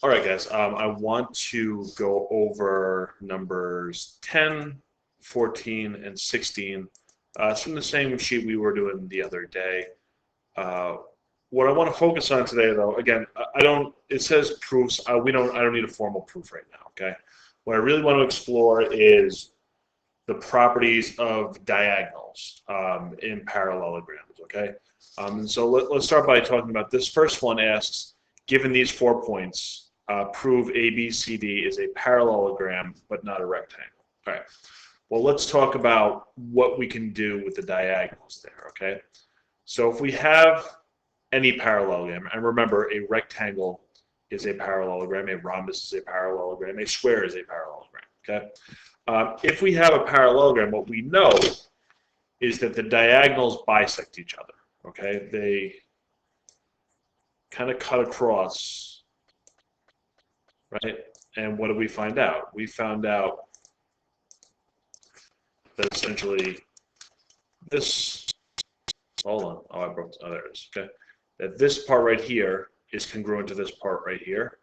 All right, guys, I want to go over numbers 10, 14, and 16. It's from the same sheet we were doing the other day. Uh, what I want to focus on today, though, again, I don't. It says proofs. I don't need a formal proof right now. Okay. What I really want to explore is the properties of diagonals in parallelograms. Okay. And so let's start by talking about this first one. Asks, given these 4 points, prove ABCD is a parallelogram but not a rectangle. All right. Well, let's talk about what we can do with the diagonals there. Okay. So if we have any parallelogram, and remember, a rectangle is a parallelogram, a rhombus is a parallelogram, a square is a parallelogram. Okay. If we have a parallelogram, what we know is that the diagonals bisect each other. Okay, they kind of cut across, right? And what did we find out? We found out that essentially this, hold on, oh, I broke, oh, there it is, okay. That this part right here is congruent to this part right here,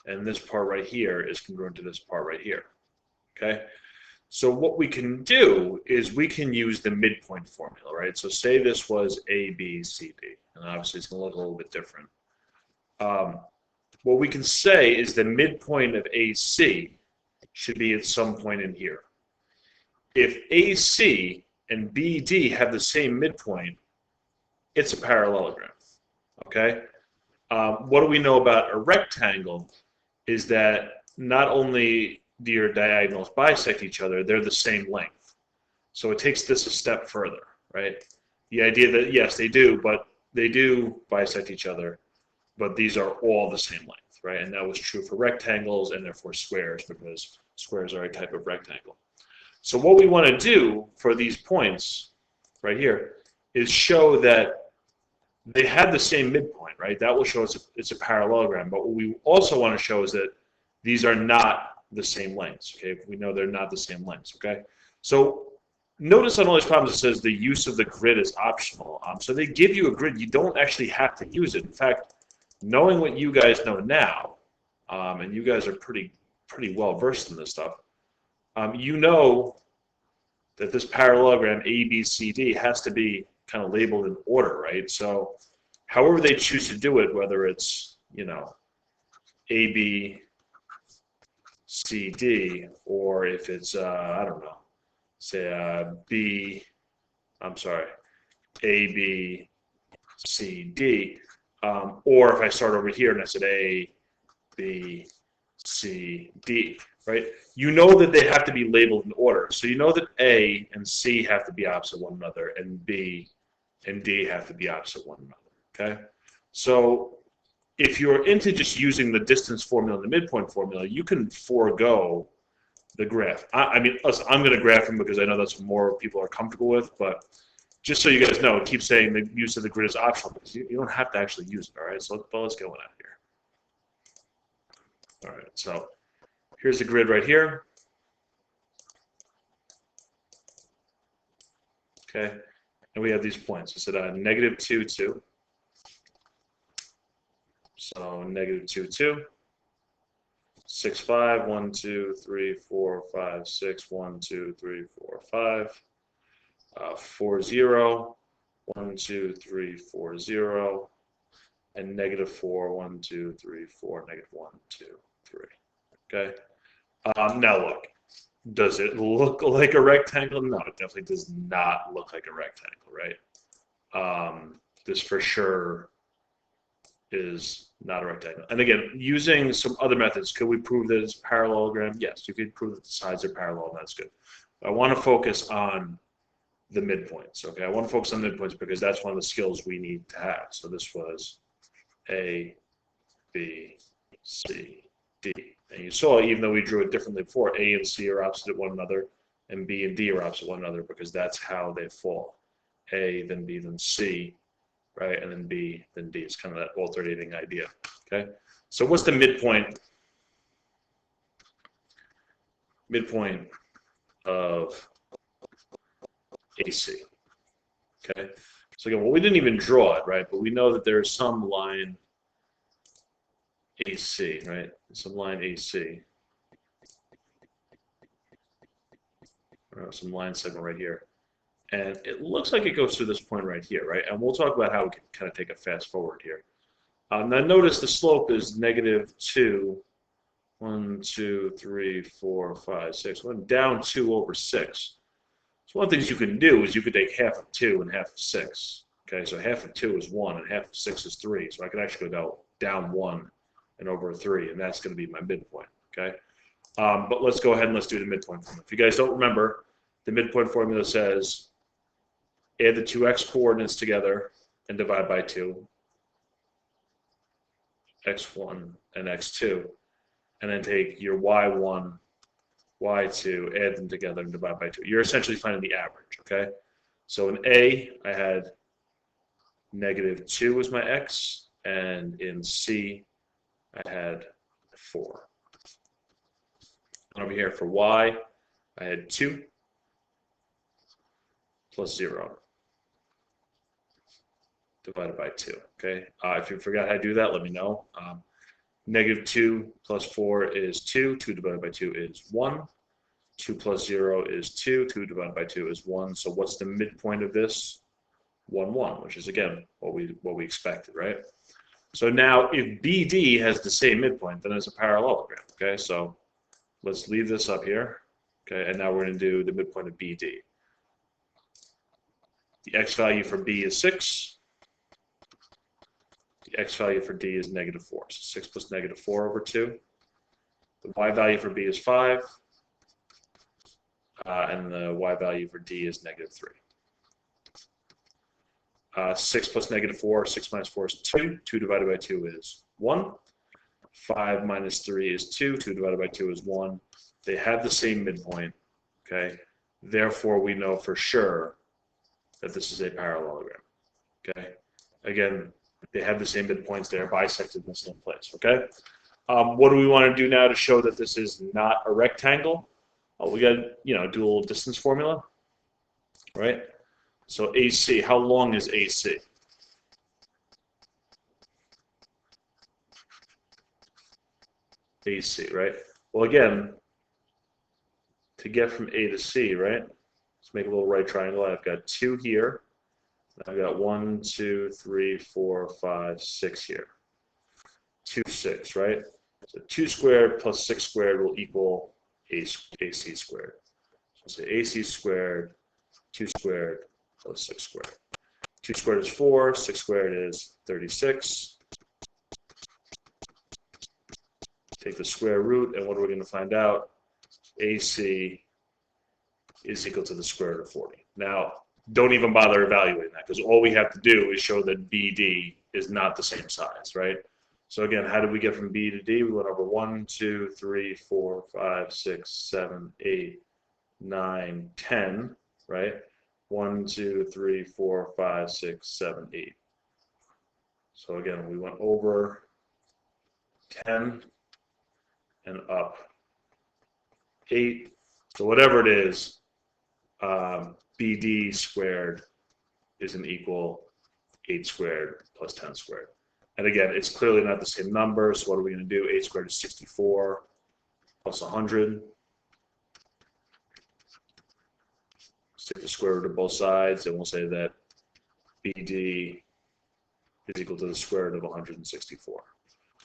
and this part right here is congruent to this part right here, okay? So what we can do is we can use the midpoint formula, right? So say this was A, B, C, D, and obviously it's going to look a little bit different. What we can say is the midpoint of AC should be at some point in here. If AC and BD have the same midpoint, it's a parallelogram, okay? What do we know about a rectangle is that not only do your diagonals bisect each other, they're the same length. So it takes this a step further, right? The idea that, yes, they do bisect each other, but these are all the same length, right? And that was true for rectangles and therefore squares, because squares are a type of rectangle. So what we want to do for these points right here is show that they have the same midpoint, right? That will show us it's a parallelogram. But what we also want to show is that these are not the same lengths, okay? We know they're not the same lengths, okay? So notice on all these problems it says the use of the grid is optional. So they give you a grid. You don't actually have to use it. In fact, knowing what you guys know now, and you guys are pretty well versed in this stuff, you know that this parallelogram ABCD has to be kind of labeled in order, right? So however they choose to do it, whether it's, you know, ABCD, or if it's, I don't know, say ABCD, or if I start over here and I said A, B, C, D, right? You know that they have to be labeled in order. So you know that A and C have to be opposite one another, and B and D have to be opposite one another, okay? So if you're into just using the distance formula and the midpoint formula, you can forego the graph. I mean, listen, I'm going to graph them because I know that's what more people are comfortable with, but just so you guys know, it keeps saying the use of the grid is optional because you don't have to actually use it, all right? So let's go in out here. All right, so here's the grid right here. Okay, and we have these points. I said -2, 2. So -2, 2. 6, 5, 1, 2, 3, 4, 5, 6, 1, 2, 3, 4, 5. 4, 0, 1, 2, 3, 4, 0, and -4, 1, 2, 3, 4, -1, 2, 3. Okay. Now look, does it look like a rectangle? No, it definitely does not look like a rectangle, right? This for sure is not a rectangle. And again, using some other methods, could we prove that it's a parallelogram? Yes, you could prove that the sides are parallel, and that's good. I want to focus on the midpoints, okay? I want to focus on midpoints because that's one of the skills we need to have. So this was A, B, C, D. And you saw, even though we drew it differently before, A and C are opposite one another, and B and D are opposite one another because that's how they fall. A, then B, then C, right? And then B, then D. It's kind of that alternating idea, okay? So what's the midpoint? Midpoint of AC, okay? So again, well, we didn't even draw it, right? But we know that there's some line AC, right? Some line AC. Or some line segment right here. And it looks like it goes through this point right here, right? And we'll talk about how we can kind of take a fast forward here. Now notice the slope is -2, 1, 2, 3, 4, 5, 6, 1, down 2 over 6. So one of the things you can do is you could take half of 2 and half of 6. Okay, so half of 2 is 1 and half of 6 is 3. So I could actually go down 1 and over 3, and that's going to be my midpoint. Okay, but let's go ahead and let's do the midpoint formula. If you guys don't remember, the midpoint formula says add the two x coordinates together and divide by 2, x1 and x2, and then take your y1, y2, add them together and divide by 2. You're essentially finding the average, okay? So in A, I had -2 as my x, and in C, I had 4. And over here for y, I had 2 plus 0 divided by 2, okay? If you forgot how to do that, let me know. -2 plus 4 is 2. 2 divided by 2 is 1. 2 plus 0 is 2. 2 divided by 2 is 1. So what's the midpoint of this? 1, 1, which is, again, what we expected, right? So now if BD has the same midpoint, then it's a parallelogram, okay? So let's leave this up here, okay? And now we're going to do the midpoint of BD. The x value for B is 6. The x value for D is -4. So 6 plus -4 over 2. The y value for B is 5. And the y value for D is -3. 6 plus -4, 6 minus 4 is 2. 2 divided by 2 is 1. 5 minus 3 is 2. 2 divided by 2 is 1. They have the same midpoint, okay? Therefore, we know for sure that this is a parallelogram, okay? Again, they have the same midpoints. They're bisected in the same place, okay? What do we want to do now to show that this is not a rectangle? We got to, do a little distance formula, right? So AC, how long is AC? AC, right? Well, again, to get from A to C, right? Let's make a little right triangle. I've got 2 here. I've got 1, 2, 3, 4, 5, 6 here. 2, 6, right? So 2 squared plus 6 squared will equal AC squared. So say AC squared, 2 squared plus 6 squared. 2 squared is 4, 6 squared is 36. Take the square root, and what are we going to find out? AC is equal to the square root of 40. Now, don't even bother evaluating that, because all we have to do is show that BD is not the same size, right? So again, how did we get from B to D? We went over 1, 2, 3, 4, 5, 6, 7, 8, 9, 10, right? 1, 2, 3, 4, 5, 6, 7, 8. So again, we went over 10 and up 8. So whatever it is, BD squared is an equal 8 squared plus 10 squared. And again, it's clearly not the same number, so what are we going to do? 8 squared is 64 plus 100. Let's take the square root of both sides, and we'll say that BD is equal to the square root of 164.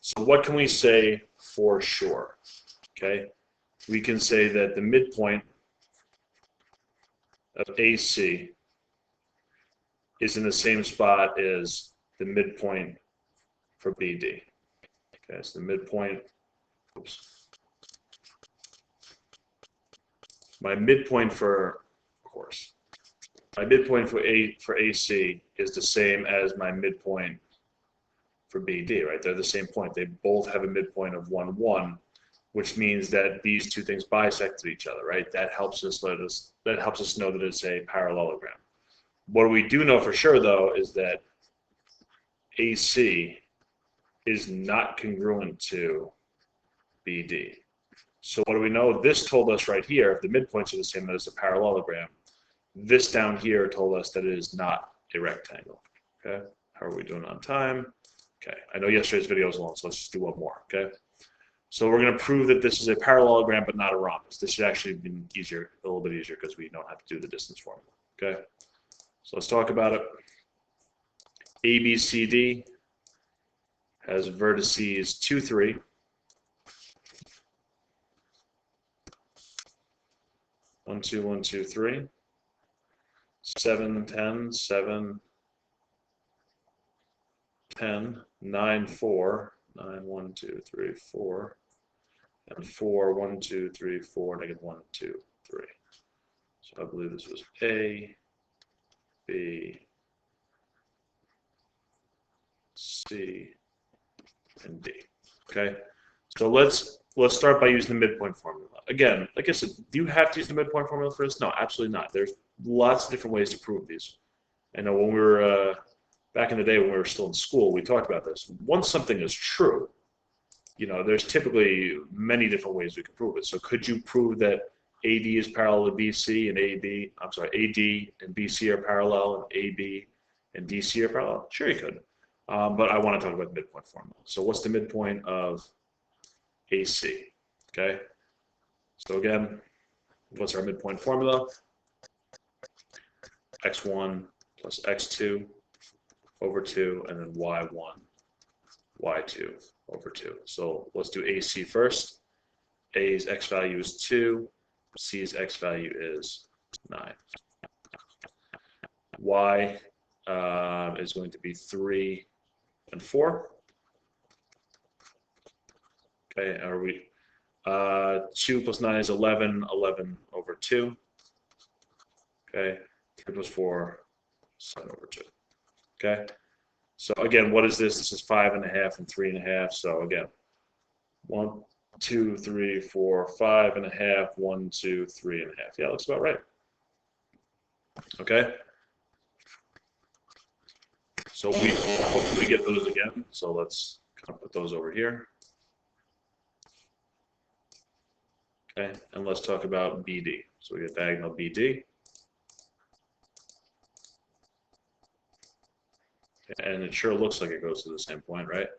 So what can we say for sure? Okay, we can say that the midpoint of AC is in the same spot as the midpoint for BD. Okay, so the midpoint, my midpoint for, of course, my midpoint for AC is the same as my midpoint for BD, right? They're the same point. They both have a midpoint of 1, 1, which means that these two things bisect each other, right? That helps us know that it's a parallelogram. What we do know for sure, though, is that AC is not congruent to BD. So what do we know? This told us right here, if the midpoints are the same, that it's a parallelogram. This down here told us that it is not a rectangle. Okay, how are we doing on time? Okay, I know yesterday's video was long, so let's just do one more, okay? So we're going to prove that this is a parallelogram but not a rhombus. This should actually be easier, a little bit easier, because we don't have to do the distance formula, okay? So let's talk about it. ABCD has vertices 2, 3. One, two, 1, 2, 3. 7, 10, 7, 10, 9, 4, 9, 1, 2, 3, 4, and 4, 1, 2, 3, 4, negative 1, 2, 3. So I believe this was A, B, C, and D. Okay, so let's start by using the midpoint formula. Again, like I said, do you have to use the midpoint formula for this? No, absolutely not. There's lots of different ways to prove these. I know when we were back in the day when we were still in school, we talked about this. Once something is true, there's typically many different ways we can prove it. So could you prove that AD is parallel to BC and AD and BC are parallel and AB and DC are parallel? Sure, you could. But I want to talk about the midpoint formula. So what's the midpoint of AC? Okay. So again, what's our midpoint formula? X1 plus X2 over 2, and then Y1, Y2 over 2. So let's do AC first. A's X value is 2. C's X value is 9. Y is going to be 3 and 4. Okay, are we 2 plus 9 is 11, 11 over 2. Okay, 3 plus 4, 7 over 2. Okay, so again, what is this? This is 5.5 and 3.5. So again, 1, 2, 3, 4, 5.5, 1, 2, 3.5. Yeah, looks about right. Okay, so we hopefully get those again. So let's kind of put those over here. Okay, and let's talk about BD. So we get diagonal BD. And it sure looks like it goes to the same point, right?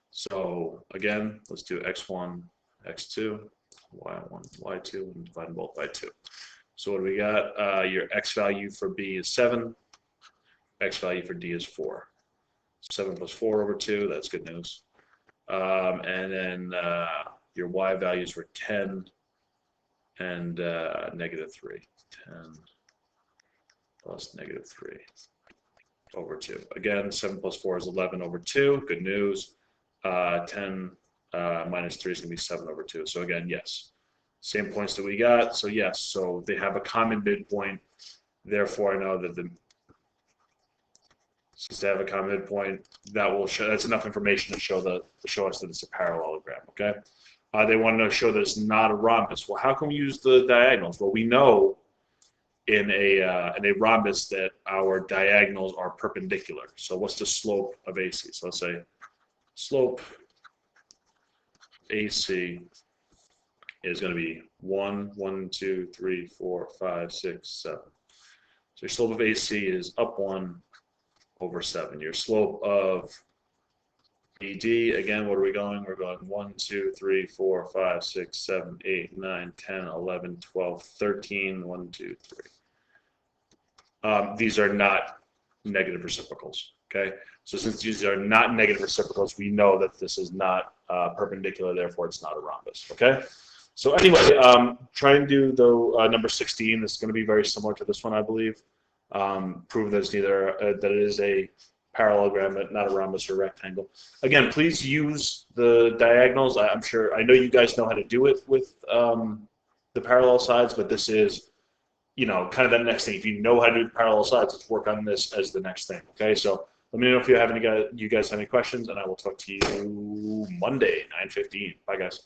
So again, let's do X1, X2, Y1, Y2, and divide them both by 2. So what do we got? Your X value for B is 7. X value for D is 4. 7 plus 4 over 2, that's good news. And then your Y values were 10 and negative 3. 10 plus negative 3 over 2. Again, 7 plus 4 is 11 over 2. Good news. 10 minus 3 is going to be 7 over 2. So again, yes. Same points that we got. So yes, so they have a common midpoint. Therefore, I know that since they have a common midpoint, that will show. That's enough information to show us that it's a parallelogram. Okay. They want to show that it's not a rhombus. Well, how can we use the diagonals? Well, we know in a rhombus that our diagonals are perpendicular. So what's the slope of AC? So let's say slope AC is going to be 1, 1, 2, 3, 4, 5, 6, 7. So your slope of AC is up 1 over 7. Your slope of BD, again, what are we going? We're going 1, 2, 3, 4, 5, 6, 7, 8, 9, 10, 11, 12, 13, 1, 2, 3. These are not negative reciprocals, okay? So since these are not negative reciprocals, we know that this is not perpendicular, therefore it's not a rhombus, okay? So anyway, try and do the number 16. This is going to be very similar to this one, I believe. Prove that it's neither that it is a parallelogram, but not a rhombus or rectangle. Again, please use the diagonals. I'm sure I know you guys know how to do it with the parallel sides, but this is, kind of that next thing. If you know how to do parallel sides, let's work on this as the next thing. Okay, so let me know if you guys have any questions, and I will talk to you Monday, 9:15. Bye, guys.